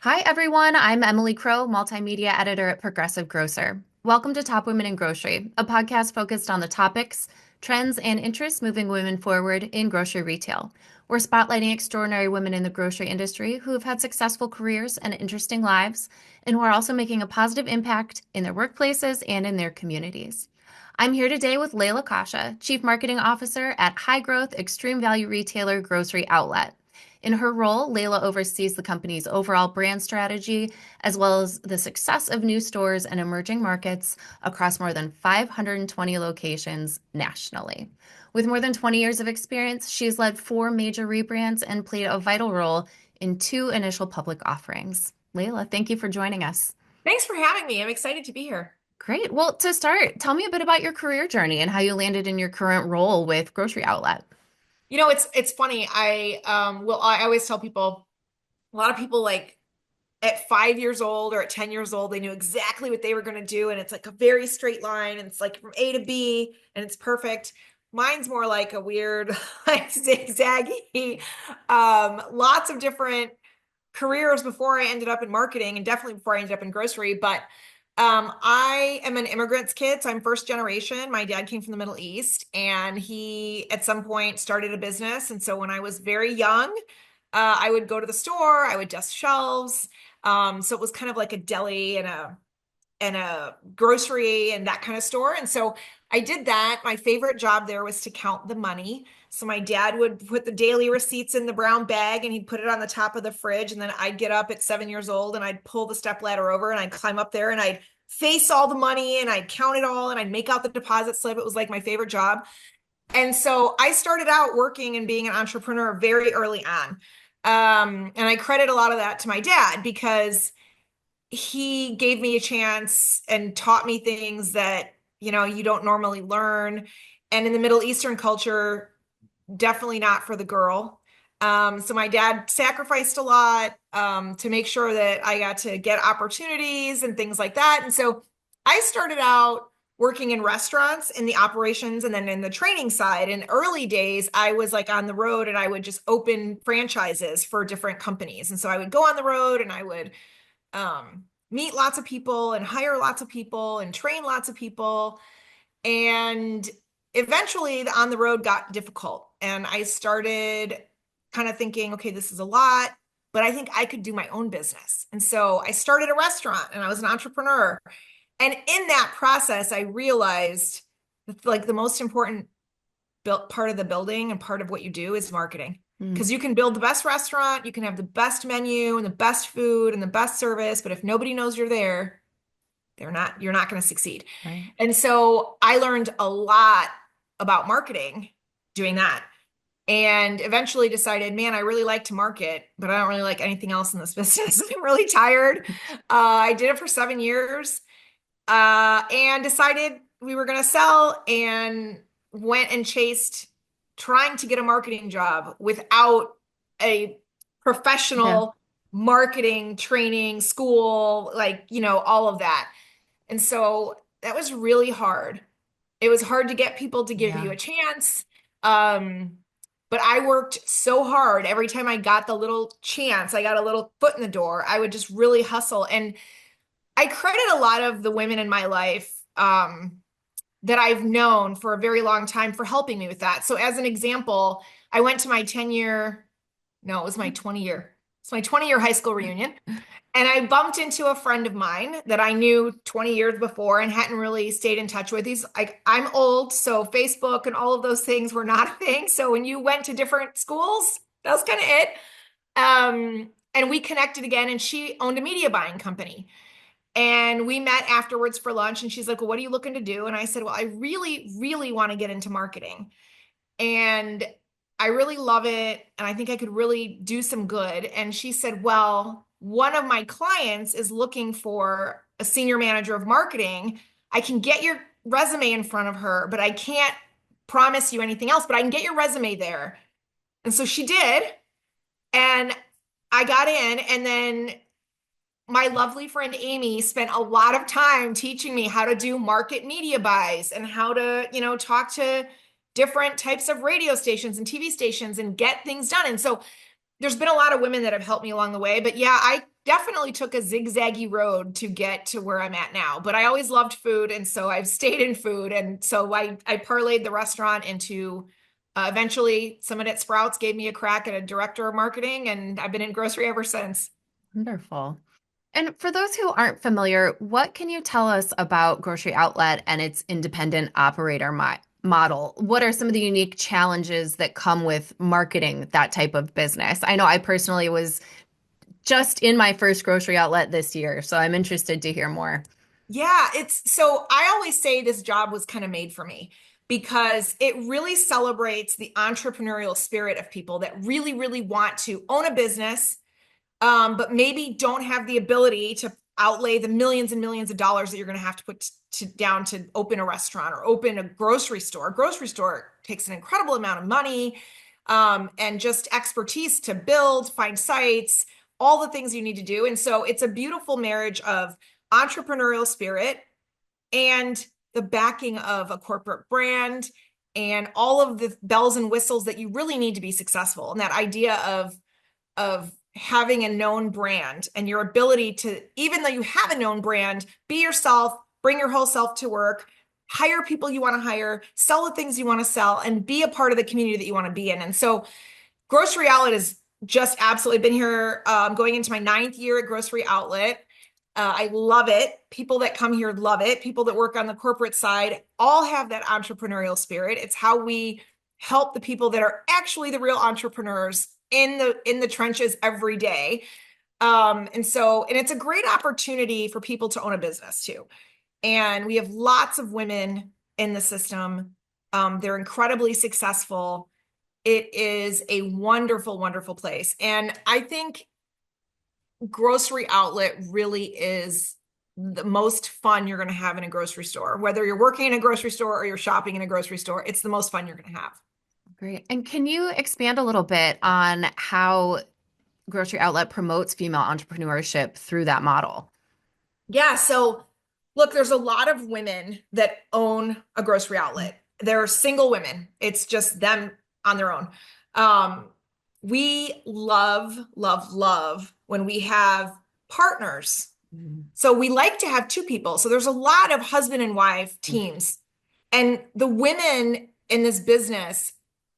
Hi, everyone. I'm Emily Crow, multimedia editor at Progressive Grocer. Welcome to Top Women in Grocery, a podcast focused on the topics, trends, and interests moving women forward in grocery retail. We're spotlighting extraordinary women in the grocery industry who have had successful careers and interesting lives, and who are also making a positive impact in their workplaces and in their communities. I'm here today with Layla Kasha, Chief Marketing Officer at high growth, extreme value retailer Grocery Outlet. In her role, Layla oversees the company's overall brand strategy, as well as the success of new stores and emerging markets across more than 520 locations nationally. With more than 20 years of experience, she's led 4 major rebrands and played a vital role in 2 initial public offerings. Layla, thank you for joining us. Thanks for having me. I'm excited to be here. Great. Well, to start, tell me a bit about your career journey and how you landed in your current role with Grocery Outlet. It's funny. I always tell people, a lot of people like at 5 years old or at 10 years old, they knew exactly what they were going to do. And it's like a very straight line. And it's like from A to B and it's perfect. Mine's more like a weird, like zigzaggy, lots of different careers before I ended up in marketing and definitely before I ended up in grocery. But I am an immigrant's kid, so I'm first generation. My dad came from the Middle East, and he at some point started a business. And so when I was very young, I would go to the store, I would dust shelves. So it was kind of like a deli and a grocery and that kind of store. And so I did that. My favorite job there was to count the money. So my dad would put the daily receipts in the brown bag and he'd put it on the top of the fridge. And then I'd get up at 7 years old and I'd pull the step ladder over and I'd climb up there and I'd face all the money and I'd count it all and I'd make out the deposit slip. It was like my favorite job. And so I started out working and being an entrepreneur very early on. And I credit a lot of that to my dad because he gave me a chance and taught me things that, you don't normally learn. And in the Middle Eastern culture, definitely not for the girl. So my dad sacrificed a lot to make sure that I got to get opportunities and things like that. And so I started out working in restaurants in the operations and then in the training side. In early days, I was like on the road and I would just open franchises for different companies. And so I would go on the road and I would meet lots of people and hire lots of people and train lots of people. And eventually the on the road got difficult. And I started kind of thinking, okay, this is a lot, but I think I could do my own business. And so I started a restaurant and I was an entrepreneur. And in that process, I realized that like the most important part of the building and part of what you do is marketing. Mm, Because you can build the best restaurant, you can have the best menu and the best food and the best service, but if nobody knows you're there, you're not going to succeed. right. And so I learned a lot about marketing doing that. And eventually decided, man, I really like to market, but I don't really like anything else in this business. I'm really tired. I did it for 7 years and decided we were going to sell and went and chased trying to get a marketing job without a Yeah. professional marketing training school, like, all of that. And so that was really hard. It was hard to get people to give you Yeah. a chance. Um, but I worked so hard every time I got the little chance, I got a little foot in the door. I would just really hustle. And I credit a lot of the women in my life that I've known for a very long time for helping me with that. So, as an example, I went to my 10-year, no, it was my 20-year. It's my 20-year high school reunion. And I bumped into a friend of mine that I knew 20 years before and hadn't really stayed in touch with. He's like, I'm old, so Facebook and all of those things were not a thing. So when you went to different schools, that was kind of it. And we connected again, and she owned a media buying company. And we met afterwards for lunch, and she's like, well, what are you looking to do? And I said, well, I really, really want to get into marketing. And I really love it. And I think I could really do some good. And she said, well, one of my clients is looking for a senior manager of marketing. I can get your resume in front of her, but I can't promise you anything else, but I can get your resume there. And so she did. And I got in. And then my lovely friend Amy spent a lot of time teaching me how to do market media buys and how to, talk to different types of radio stations and TV stations and get things done. And so there's been a lot of women that have helped me along the way. But yeah, definitely took a zigzaggy road to get to where I'm at now, but I always loved food. And so I've stayed in food. And so I parlayed the restaurant into eventually someone at Sprouts gave me a crack at a director of marketing, and I've been in grocery ever since. Wonderful. And for those who aren't familiar, what can you tell us about Grocery Outlet and its independent operator model? What are some of the unique challenges that come with marketing that type of business? I know I personally was just in my first grocery outlet this year, so I'm interested to hear more. Yeah, it's so I always say this job was kind of made for me because it really celebrates the entrepreneurial spirit of people that really, really want to own a business, but maybe don't have the ability to outlay the millions and millions of dollars that you're going to have to put down to open a restaurant or open a grocery store. A grocery store takes an incredible amount of money, and just expertise to build, find sites, all the things you need to do. And so it's a beautiful marriage of entrepreneurial spirit and the backing of a corporate brand and all of the bells and whistles that you really need to be successful. And that idea of having a known brand and your ability to, even though you have a known brand, be yourself, bring your whole self to work, hire people you want to hire, sell the things you want to sell, and be a part of the community that you want to be in. And so Grocery Outlet is just absolutely been here, going into my ninth year at Grocery Outlet. I love it. People that come here love it. People that work on the corporate side all have that entrepreneurial spirit. It's how we help the people that are actually the real entrepreneurs in the trenches every day. And it's a great opportunity for people to own a business too. And we have lots of women in the system. They're incredibly successful. It is a wonderful, wonderful place. And I think Grocery Outlet really is the most fun you're going to have in a grocery store. Whether you're working in a grocery store or you're shopping in a grocery store, it's the most fun you're going to have. Great. And can you expand a little bit on how Grocery Outlet promotes female entrepreneurship through that model? Yeah, so look, there's a lot of women that own a grocery outlet. They're single women. It's just them on their own. Um, we love, love, love when we have partners. Mhm. So we like to have two people. So there's a lot of husband and wife teams. And the women in this business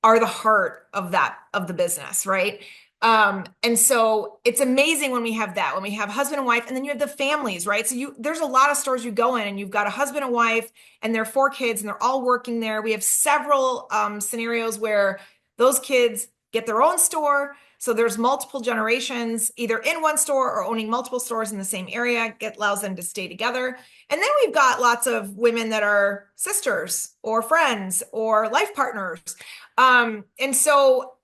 are the heart of the business, right? And so it's amazing when we have that, when we have husband and wife, and then you have the families, right? So there's a lot of stores you go in and you've got a husband and wife and their four kids and they're all working there. We have several scenarios where those kids get their own store. So there's multiple generations either in one store or owning multiple stores in the same area. It allows them to stay together. And then we've got lots of women that are sisters or friends or life partners. And so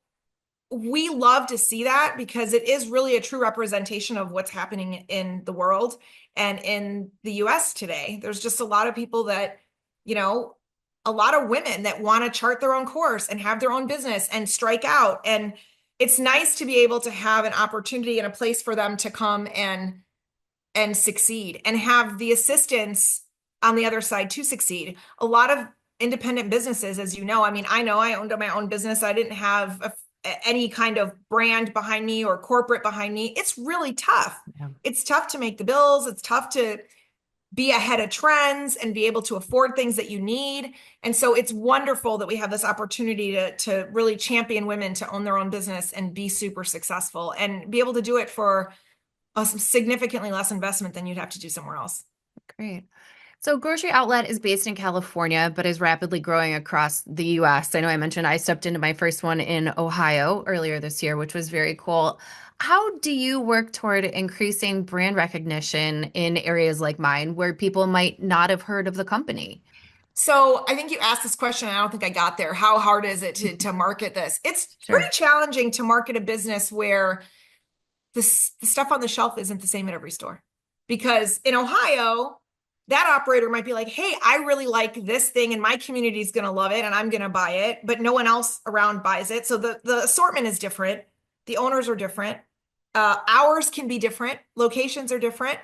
we love to see that because it is really a true representation of what's happening in the world and in the US today. There's just a lot of people that, you know, a lot of women that want to chart their own course and have their own business and strike out. And it's nice to be able to have an opportunity and a place for them to come and succeed and have the assistance on the other side to succeed. A lot of independent businesses, as you know, I mean, I know I owned my own business. I didn't have any kind of brand behind me or corporate behind me. It's really tough. Yeah. It's tough to make the bills. It's tough to be ahead of trends and be able to afford things that you need. And so it's wonderful that we have this opportunity to really champion women to own their own business and be super successful and be able to do it for a significantly less investment than you'd have to do somewhere else. Great. So, Grocery Outlet is based in California, but is rapidly growing across the US. I know I mentioned I stepped into my first one in Ohio earlier this year, which was very cool. How do you work toward increasing brand recognition in areas like mine where people might not have heard of the company? So I think you asked this question. I don't think I got there. How hard is it to market this? It's pretty Sure. challenging to market a business where the stuff on the shelf isn't the same at every store. Because in Ohio, that operator might be like, hey, I really like this thing and my community is going to love it and I'm going to buy it, but no one else around buys it. So the assortment is different. The owners are different. Hours can be different. Locations are different.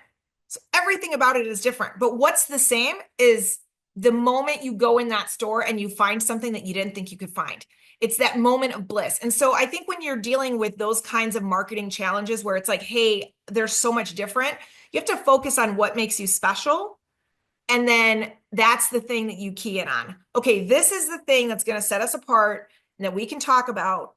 So everything about it is different. But what's the same is the moment you go in that store and you find something that you didn't think you could find. It's that moment of bliss. And so I think when you're dealing with those kinds of marketing challenges where it's like, hey, there's so much different, you have to focus on what makes you special. And then that's the thing that you key in on. Okay, this is the thing that's going to set us apart and that we can talk about.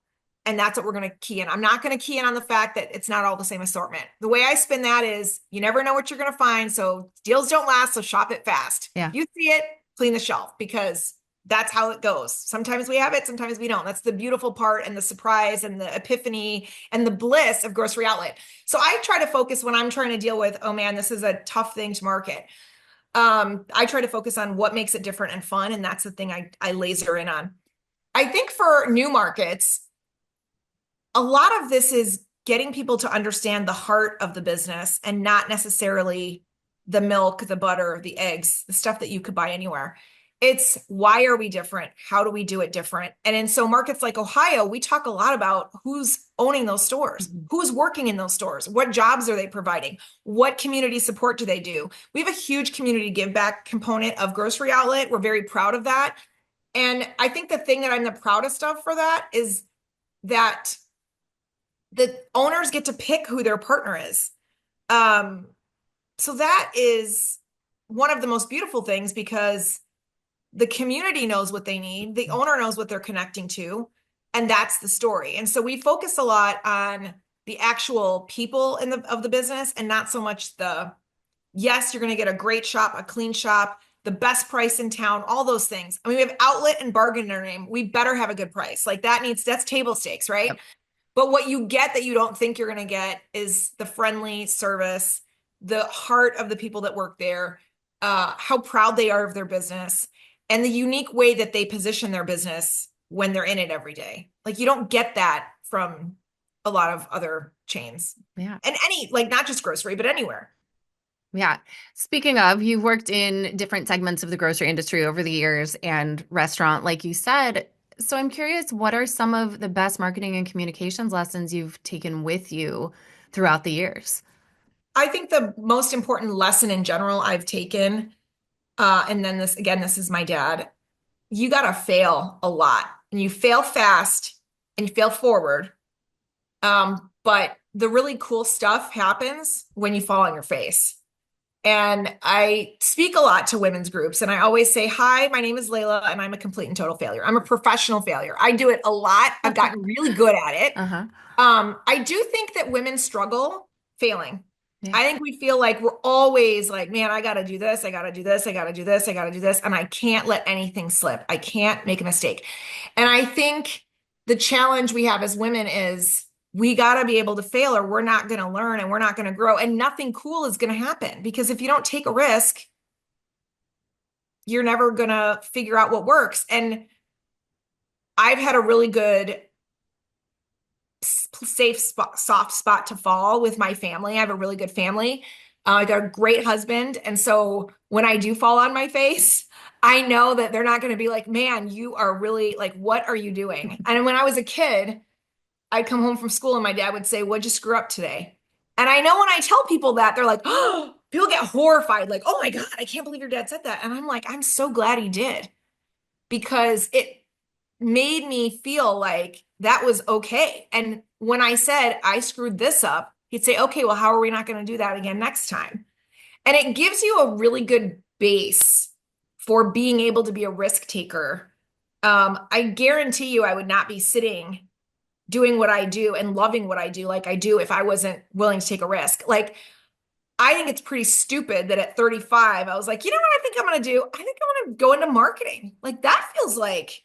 And that's what we're going to key in. I'm not going to key in on the fact that it's not all the same assortment. The way I spin that is you never know what you're going to find. So deals don't last. So shop it fast. Yeah. You see it, clean the shelf because that's how it goes. Sometimes we have it, sometimes we don't. That's the beautiful part and the surprise and the epiphany and the bliss of grocery outlet. So I try to focus when I'm trying to deal with, oh man, this is a tough thing to market. I try to focus on what makes it different and fun. And that's the thing I laser in on. I think for new markets, a lot of this is getting people to understand the heart of the business and not necessarily the milk, the butter, the eggs, the stuff that you could buy anywhere. It's why are we different? How do we do it different? And in so markets like Ohio, we talk a lot about who's owning those stores, who's working in those stores, what jobs are they providing, what community support do they do? We have a huge community give back component of Grocery Outlet. We're very proud of that. And I think the thing that I'm the proudest of for that is that the owners get to pick who their partner is. So that is one of the most beautiful things because the community knows what they need. The owner knows what they're connecting to, and that's the story. And so we focus a lot on the actual people of the business and not so much yes, you're going to get a great shop, a clean shop, the best price in town, all those things. I mean, we have outlet and bargain in our name. We better have a good price. Like that's table stakes, right? Yep. But what you get that you don't think you're going to get is the friendly service, the heart of the people that work there, how proud they are of their business, and the unique way that they position their business when they're in it every day. Like you don't get that from a lot of other chains. Yeah. And not just grocery, but anywhere. Yeah. Speaking of, you've worked in different segments of the grocery industry over the years and restaurant, like you said. So I'm curious, what are some of the best marketing and communications lessons you've taken with you throughout the years? I think the most important lesson in general I've taken, and then this is my dad, you got to fail a lot and you fail fast and you fail forward. But the really cool stuff happens when you fall on your face. And I speak a lot to women's groups and I always say, hi, my name is Layla and I'm a complete and total failure. I'm a professional failure. I do it a lot. I've gotten really good at it. Uh-huh. I do think that women struggle failing. Yeah. I think we feel like we're always like, man, I got to do this. I got to do this. I got to do this. I got to do this. And I can't let anything slip. I can't make a mistake. And I think the challenge we have as women is we got to be able to fail or we're not going to learn and we're not going to grow and nothing cool is going to happen because if you don't take a risk, you're never going to figure out what works. And I've had a really good safe spot, soft spot to fall with my family. I have a really good family. I got a great husband. And so when I do fall on my face, I know that they're not going to be like, man, you are really like, what are you doing? And when I was a kid, I'd come home from school and my dad would say, what'd you screw up today? And I know when I tell people that, they're like, oh, people get horrified. Like, oh my God, I can't believe your dad said that. And I'm like, I'm so glad he did because it made me feel like that was okay. And when I said I screwed this up, he'd say, okay, well, how are we not going to do that again next time? And it gives you a really good base for being able to be a risk taker. I guarantee you I would not be sitting doing what I do and loving what I do like I do if I wasn't willing to take a risk. Like, I think it's pretty stupid that at 35, I was like, you know what I think I'm going to do? I think I'm going to go into marketing. Like, that feels like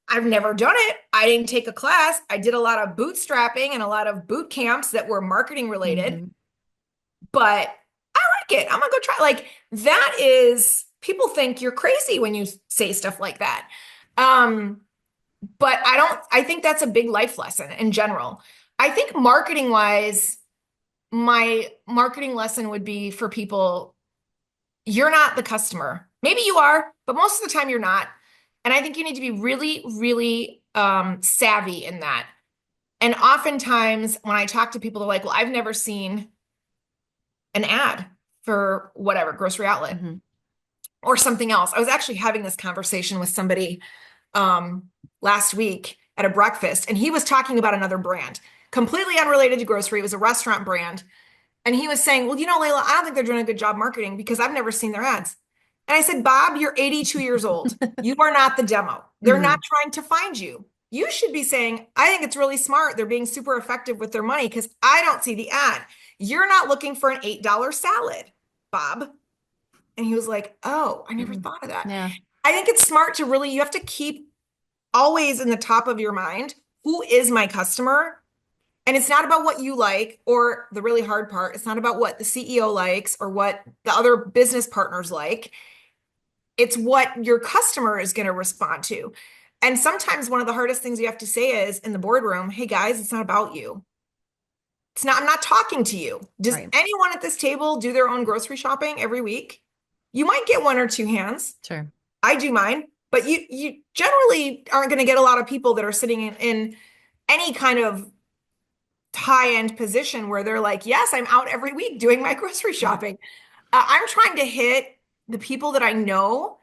I've never done it. I didn't take a class. I did a lot of bootstrapping and a lot of boot camps that were marketing related, but I like it. I'm going to go try. Like, that is, people think you're crazy when you say stuff like that. But I think that's a big life lesson in general. I think marketing wise, my marketing lesson would be for people, you're not the customer. Maybe you are, but most of the time you're not. And I think you need to be really, really savvy in that. And oftentimes when I talk to people, they're like, well, I've never seen an ad for whatever, grocery outlet. or something else. I was actually having this conversation with somebody last week at a breakfast, and he was talking about another brand, completely unrelated to grocery. It was a restaurant brand. And he was saying, well, Layla, I don't think they're doing a good job marketing because I've never seen their ads. And I said, Bob, you're 82 years old. You are not the demo. They're not Hmm. trying to find you. You should be saying, I think it's really smart. They're being super effective with their money because I don't see the ad. You're not looking for an $8 salad, Bob. And he was like, oh, I never Hmm. thought of that. Yeah, I think it's smart to really, you have to keep always in the top of your mind, who is my customer? And it's not about what you like or the really hard part. It's not about what the CEO likes or what the other business partners like. It's what your customer is going to respond to. And sometimes one of the hardest things you have to say is in the boardroom, hey guys, it's not about you. It's not, I'm not talking to you. Does right. anyone at this table do their own grocery shopping every week? You might get one or two hands. Sure. I do mine, but you generally aren't going to get a lot of people that are sitting in any kind of high-end position where they're like, yes, I'm out every week doing my grocery shopping. I'm trying to hit the people that I know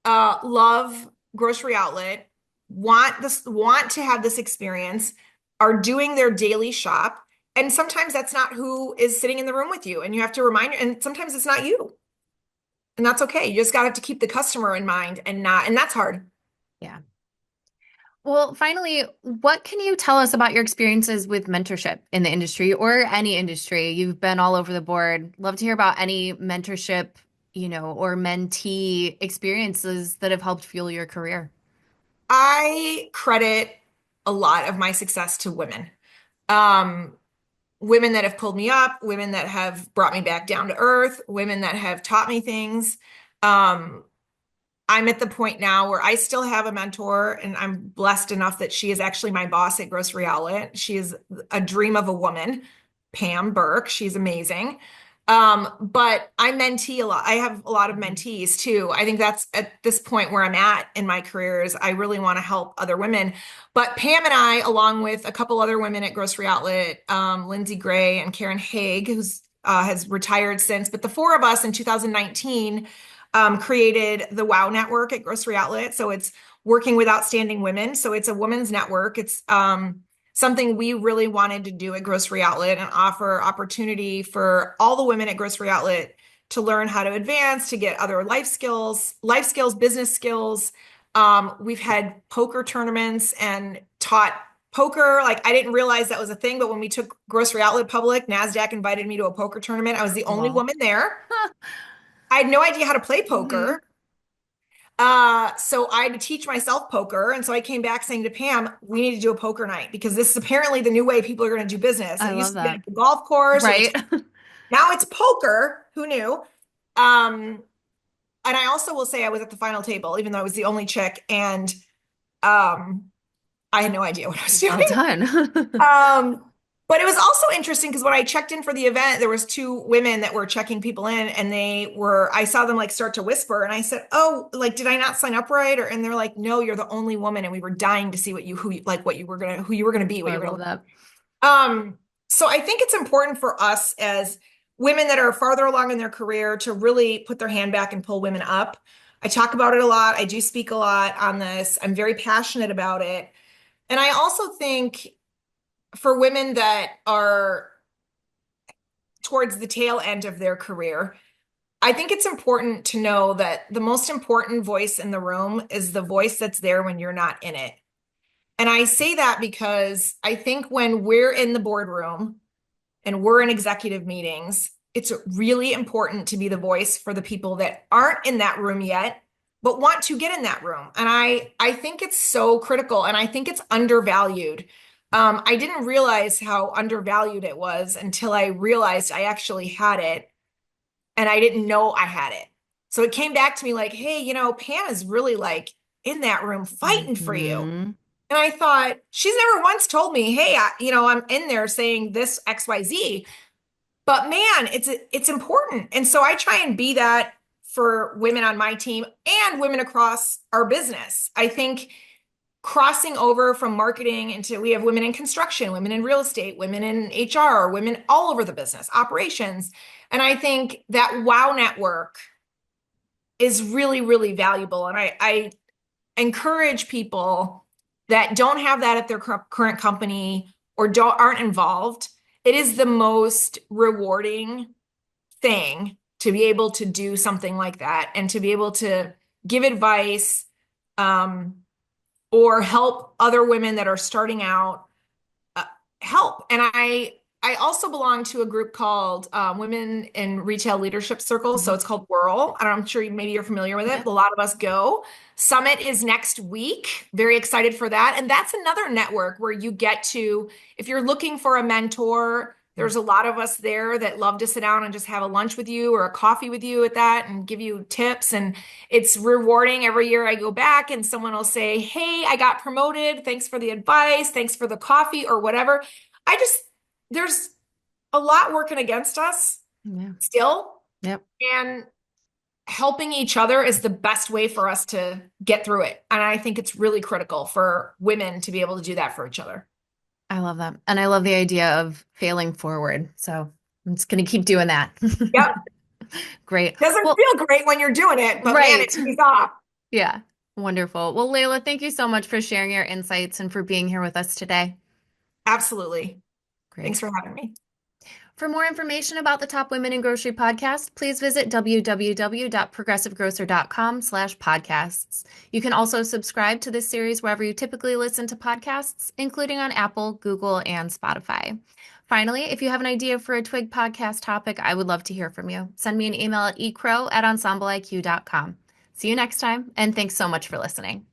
love grocery outlet, want to have this experience, are doing their daily shop. And sometimes that's not who is sitting in the room with you. And you have to remind, and sometimes it's not you. And that's okay. You just got to have to keep the customer in mind and that's hard. Yeah. Well, finally, what can you tell us about your experiences with mentorship in the industry or any industry? You've been all over the board. Love to hear about any mentorship, or mentee experiences that have helped fuel your career. I credit a lot of my success to women. Um, Women that have pulled me up, women that have brought me back down to earth, women that have taught me things. Um, I'm at the point now where I still have a mentor, and I'm blessed enough that she is actually my boss at Grocery Outlet. She is a dream of a woman, Pam Burke. She's amazing. But I mentee a lot. I have a lot of Mhm. mentees too. I think that's at this point where I'm at in my career is I really want to help other women. But Pam and I, along with a couple other women at Grocery Outlet, Lindsay Gray and Karen Haig, who's has retired since, but the four of us in 2019 created the WOW network at Grocery Outlet. So it's working with outstanding women. So it's a women's network. It's something we really wanted to do at Grocery Outlet and offer opportunity for all the women at Grocery Outlet to learn how to advance, to get other life skills, business skills. We've had poker tournaments and taught poker. Like I didn't realize that was a thing, but when we took Grocery Outlet public, NASDAQ invited me to a poker tournament. I was the only Wow. woman there. I had no idea how to play Hmm. poker. So I had to teach myself poker. And so I came back saying to Pam, we need to do a poker night because this is apparently the new way people are going to do business. I It love used to be that. like a golf course or Right. now it's poker. Who knew? Um, and I also will say I was at the final table, even though I was the only chick, and um, I had no idea what I was Well doing. done. Um, but it was also interesting because when I checked in for the event, there was two women that were checking people in and I saw them like start to whisper and I said, oh, like, did I not sign up right? And they're like, no, you're the only woman. And we were dying to see who you were going to be, what I you were going love to look that. like. So I think it's important for us as women that are farther along in their career to really put their hand back and pull women up. I talk about it a lot. I do speak a lot on this. I'm very passionate about it. And I also think for women that are towards the tail end of their career, I think it's important to know that the most important voice in the room is the voice that's there when you're not in it. And I say that because I think when we're in the boardroom and we're in executive meetings, it's really important to be the voice for the people that aren't in that room yet, but want to get in that room. And I think it's so critical and I think it's undervalued. I didn't realize how undervalued it was until I realized I actually had it and I didn't know I had it. So it came back to me like, hey, Pam is really like in that room fighting for you. Hmm. And I thought, she's never once told me, hey, I'm in there saying this XYZ. But man, it's important. And so I try and be that for women on my team and women across our business. I think crossing over from marketing into we have women in construction, women in real estate, women in HR, women all over the business, operations. And I think that wow network is really, really valuable. And I encourage people that don't have that at their current company or aren't involved. It is the most rewarding thing to be able to do something like that and to be able to give advice, um, or help other women that are starting out, uh, help. And I also belong to a group called Women in Retail Leadership Circles. So Mhm. it's called Whirl. I'm sure maybe you're familiar with it. Yeah. A lot of us go. Summit is next week. Very excited for that. And that's another network where you get to, if you're looking for a mentor, there's a lot of us there that love to sit down and just have a lunch with you or a coffee with you at that and give you tips. And it's rewarding. Every year I go back and someone will say, "Hey, I got promoted. Thanks for the advice. Thanks for the coffee," or whatever. I just, there's a lot working against us Yeah. still. Yep. And helping each other is the best way for us to get through it. And I think it's really critical for women to be able to do that for each other. I love that. And I love the idea of failing forward. So I'm just going to keep doing that. Yep. Great. Doesn't Well, feel great when you're doing it, but man, it right. pays off. Yeah. Wonderful. Well, Layla, thank you so much for sharing your insights and for being here with us today. Absolutely. Great. Thanks for having me. For more information about the Top Women in Grocery podcast, please visit www.progressivegrocer.com/podcasts. You can also subscribe to this series wherever you typically listen to podcasts, including on Apple, Google, and Spotify. Finally, if you have an idea for a Twig podcast topic, I would love to hear from you. Send me an email at ecrow@ensembleiq.com. See you next time, and thanks so much for listening.